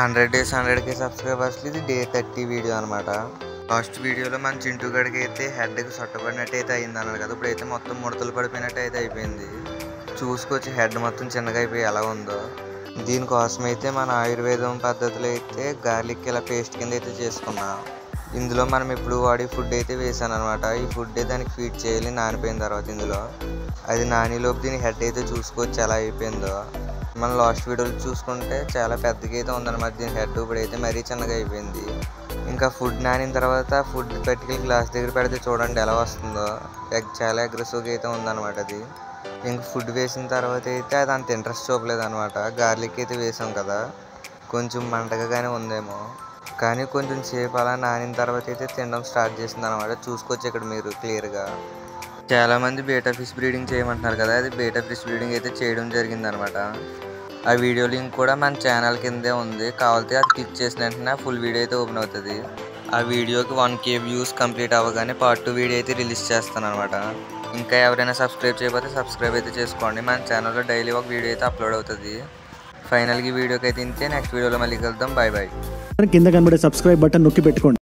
100 days 100K subscribers ఇది day 30 video అనమాట. Last వీడియోలో మన చింటూ గడికి అయితే హెడ్కి సొట్టపడినట్టు అయితే అయింది అన్నారు కదా. ఇప్పుడైతే మొత్తం ముడతలు పడిపోయినట్టు అయితే అయిపోయింది. చూసుకొచ్చి హెడ్ మొత్తం చిన్నగా అయిపోయి ఎలా ఉందో. దీనికోసం అయితే మన ఆయుర్వేదం పద్ధతిలో అయితే గార్లిక్ ఇలా పేస్ట్ కింద అయితే చేసుకున్నాం. ఇందులో మనం ఇప్పుడు వాడి ఫుడ్ అయితే వేసాను అనమాట. ఈ ఫుడ్ దానికి ఫీడ్ చేయాలి నానిపోయిన తర్వాత. ఇందులో అది నానిలోపు దీని హెడ్ అయితే చూసుకోవచ్చు ఎలా అయిపోయిందో. మనం లాస్ట్ వీడియోలో చూసుకుంటే చాలా పెద్దగా అయితే ఉందన్నమాట దీని హెడ్. ఇప్పుడైతే మరీ చిన్నగా అయిపోయింది. ఇంకా ఫుడ్ నానిన తర్వాత ఫుడ్ పట్టుకెళ్ళి గ్లాస్ దగ్గర పెడితే చూడండి ఎలా వస్తుందో. చాలా అగ్రెసివ్గా అయితే ఉందన్నమాట అది. ఇంక ఫుడ్ వేసిన తర్వాత అయితే అది అంత ఇంట్రెస్ట్ చూపలేదు అనమాట. గార్లిక్ అయితే వేసాం కదా, కొంచెం మంటగానే ఉందేమో. కానీ కొంచెం సేపు అలా నానిన తర్వాత అయితే తినడం స్టార్ట్ చేసింది అనమాట. చూసుకోవచ్చు ఇక్కడ మీరు క్లియర్గా. చాలామంది బీటా ఫిష్ బ్రీడింగ్ చేయమంటున్నారు కదా, అది బీటా ఫిష్ బ్రీడింగ్ అయితే చేయడం జరిగిందనమాట. ఆ వీడియో లింక్ కూడా మన ఛానల్ కిందే ఉంది. కావాలంటే అది క్లిక్ చేసిన వెంటనే ఫుల్ వీడియో అయితే ఓపెన్ అవుతుంది. ఆ వీడియోకి 1K వ్యూస్ కంప్లీట్ అవ్వగానే పార్ట్ 2 వీడియో అయితే రిలీజ్ చేస్తాను అనమాట. ఇంకా ఎవరైనా సబ్స్క్రైబ్ చేయకపోతే సబ్స్క్రైబ్ అయితే చేసుకోండి. మన ఛానల్లో డైలీ ఒక వీడియో అయితే అప్లోడ్ అవుతుంది. ఫైనల్గా ఈ వీడియోకి అయితే ఇంతే. నెక్స్ట్ వీడియోలో మళ్ళీ కలుద్దాం. Bye bye. కింద కనబడే సబ్స్క్రైబ్ బటన్ నొక్కి పెట్టుకోండి.